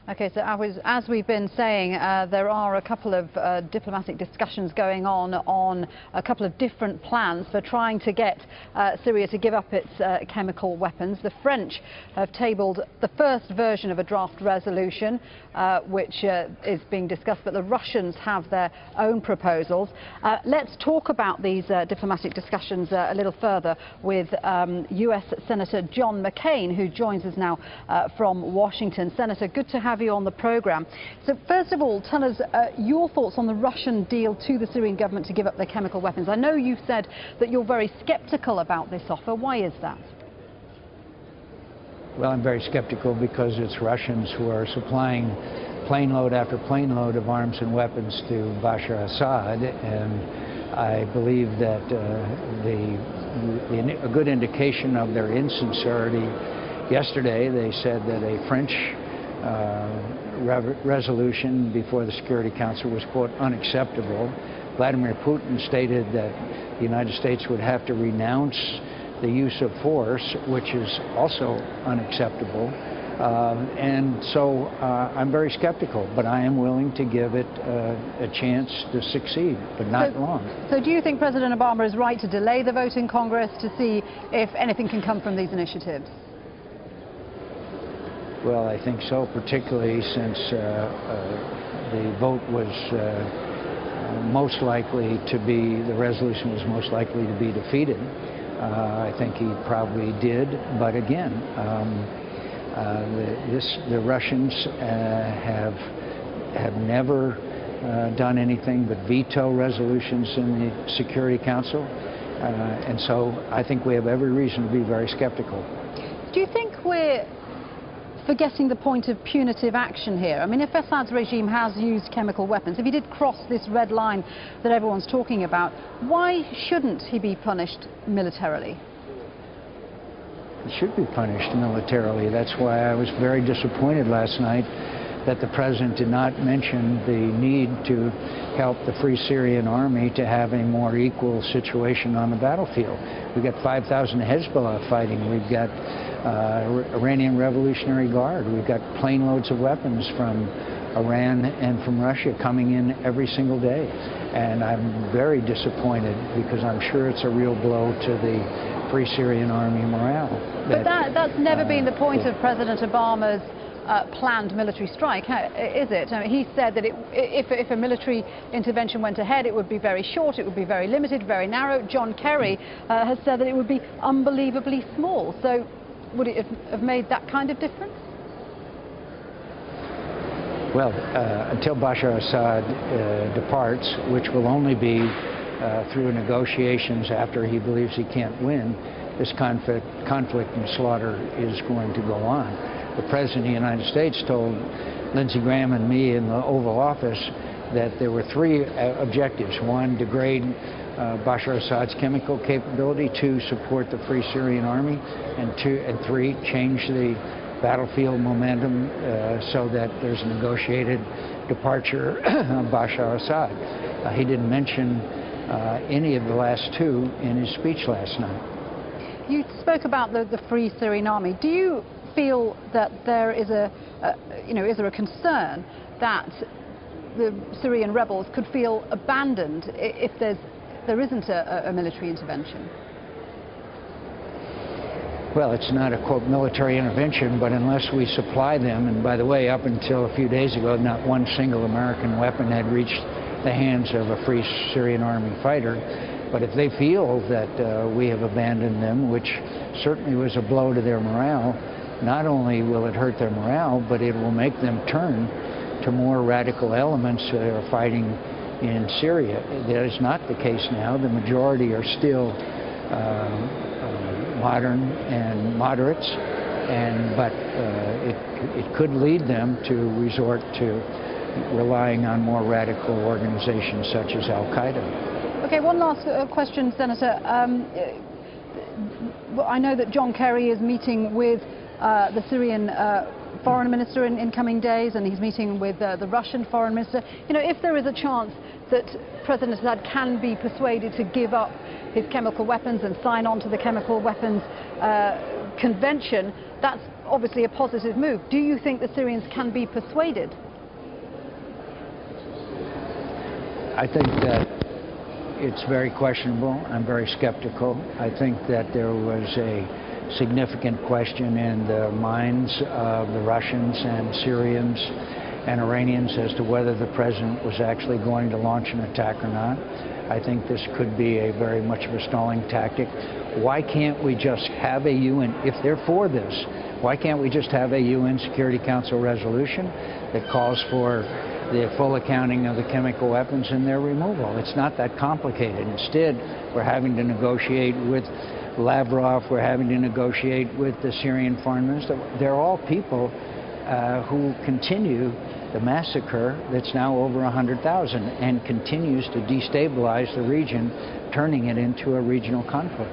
Okay, so as we've been saying, there are a couple of diplomatic discussions going on a couple of different plans for trying to get Syria to give up its chemical weapons. The French have tabled the first version of a draft resolution, which is being discussed, but the Russians have their own proposals. Let's talk about these diplomatic discussions a little further with US Senator John McCain, who joins us now from Washington. Senator, good to have you on the program. So first of all, tell us your thoughts on the Russian deal to the Syrian government to give up their chemical weapons. I know you've said that you're very skeptical about this offer. Why is that? Well, I'm very skeptical because it's Russians who are supplying plane load after plane load of arms and weapons to Bashar Assad, and I believe that a good indication of their insincerity. Yesterday they said that a French resolution before the Security Council was, quote, unacceptable. Vladimir Putin stated that the United States would have to renounce the use of force, which is also unacceptable. And so I'm very skeptical, but I am willing to give it a chance to succeed, but not long. So do you think President Obama is right to delay the vote in Congress to see if anything can come from these initiatives? Well, I think so, particularly since the vote was most likely to be, the resolution was most likely to be defeated. I think he probably did, but again, the Russians have never done anything but veto resolutions in the Security Council, and so I think we have every reason to be very skeptical. Do you think we're forgetting the point of punitive action here? I mean, if Assad's regime has used chemical weapons, if he did cross this red line that everyone's talking about, why shouldn't he be punished militarily? He should be punished militarily. That's why I was very disappointed last night that the president did not mention the need to help the Free Syrian Army to have a more equal situation on the battlefield. We've got 5,000 Hezbollah fighting. We've got Iranian Revolutionary Guard. We've got plane loads of weapons from Iran and from Russia coming in every single day. And I'm very disappointed because I'm sure it's a real blow to the Free Syrian Army morale. But that's never been the point of President Obama's planned military strike, is it? I mean, he said that if a military intervention went ahead, it would be very short, it would be very limited, very narrow. John Kerry has said that it would be unbelievably small. So would it have made that kind of difference? Well, until Bashar Assad departs, which will only be through negotiations after he believes he can't win, this conflict and slaughter is going to go on. The President of the United States told Lindsey Graham and me in the Oval Office that there were three objectives. One, degrade Bashar Assad's chemical capability. Two, support the Free Syrian Army. And three, change the battlefield momentum so that there's a negotiated departure of Bashar Assad. He didn't mention any of the last two in his speech last night. You spoke about the Free Syrian Army. Do you feel that there is is there a concern that the Syrian rebels could feel abandoned if there isn't a military intervention? Well, it's not a, quote, military intervention, but unless we supply them, and by the way, up until a few days ago, not one single American weapon had reached the hands of a Free Syrian Army fighter. But if they feel that we have abandoned them, which certainly was a blow to their morale, not only will it hurt their morale, but it will make them turn to more radical elements that are fighting in Syria. That is not the case now. The majority are still modern and moderates, but it could lead them to resort to relying on more radical organizations such as Al-Qaeda. Okay, one last question, Senator. I know that John Kerry is meeting with the Syrian foreign minister in coming days, and he's meeting with the Russian foreign minister. You know, if there is a chance that President Assad can be persuaded to give up his chemical weapons and sign on to the chemical weapons convention, that's obviously a positive move. Do you think the Syrians can be persuaded? I think that it's very questionable. I'm very skeptical. I think that there was a significant question in the minds of the Russians and Syrians and Iranians as to whether the president was actually going to launch an attack or not. I think this could be a very much of a stalling tactic. Why can't we just have a UN, if they're for this, why can't we just have a UN Security Council resolution that calls for the full accounting of the chemical weapons and their removal? It's not that complicated. Instead, we're having to negotiate with Lavrov, we're having to negotiate with the Syrian foreign minister. They're all people who continue the massacre that's now over 100,000 and continues to destabilize the region, turning it into a regional conflict.